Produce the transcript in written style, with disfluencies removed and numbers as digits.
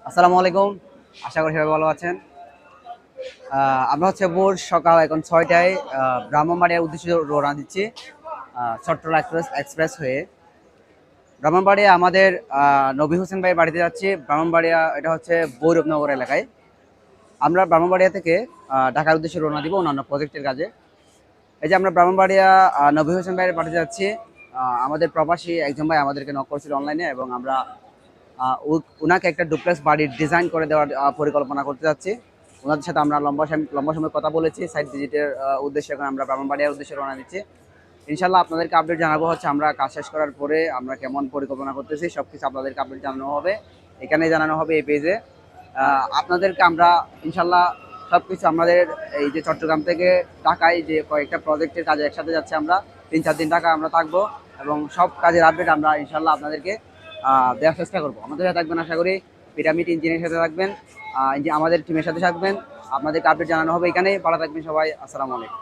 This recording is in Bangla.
আসসালামু আলাইকুম। আশা করি সবাই ভালো আছেন। আমরা হচ্ছে ভোর সকাল এখন ৬টায় ব্রাহ্মণবাড়িয়ার উদ্দেশ্যে রওনা দিচ্ছি চট্টলা এক্সপ্রেস হয়ে। ব্রাহ্মণবাড়িয়া আমাদের নবী হোসেন ভাইয়ের বাড়িতে যাচ্ছি। ব্রাহ্মণবাড়িয়া এটা হচ্ছে ভৈরবনগর এলাকায়। আমরা ব্রাহ্মণবাড়িয়া থেকে ঢাকার উদ্দেশ্যে রওনা দিব অন্যান্য প্রজেক্টের কাজে। এই যে আমরা ব্রাহ্মণবাড়িয়া নবী হোসেন ভাইয়ের বাড়িতে যাচ্ছি। আমাদের প্রবাসী একজন ভাই আমাদেরকে নক করেছিল অনলাইনে, এবং আমরা ওনাকে একটা ডুপ্লেক্স বাড়ির ডিজাইন করে দেওয়ার পরিকল্পনা করতে যাচ্ছি। ওনাদের সাথে আমরা লম্বা সময় কথা বলেছি সাইট ভিজিটের উদ্দেশ্যে। এখন আমরা ব্রাহ্মণবাড়িয়ার উদ্দেশ্যে রওনা দিচ্ছি। ইনশাল্লাহ আপনাদেরকে আপডেট জানাবো হচ্ছে আমরা কাজ শেষ করার পরে আমরা কেমন পরিকল্পনা করতেছি, সব কিছু আপনাদেরকে আপডেট জানানো হবে, এখানেই জানানো হবে এই পেজে। আপনাদেরকে আমরা ইনশাল্লাহ সব কিছু আমাদের এই যে চট্টগ্রাম থেকে ঢাকায় যে কয়েকটা প্রজেক্টের কাজে একসাথে যাচ্ছে, আমরা 3-4 দিন ঢাকা আমরা থাকবো, এবং সব কাজের আপডেট আমরা ইনশাল্লাহ আপনাদেরকে দেওয়ার চেষ্টা করবো। আমাদের সাথে থাকবেন, আশা করি পিরামিড ইঞ্জিনের সাথে থাকবেন, আমাদের টিমের সাথে থাকবেন। আপনাদেরকে আপডেট জানানো হবে এখানেই। ভালো থাকবেন সবাই। আসসালামু আলাইকুম।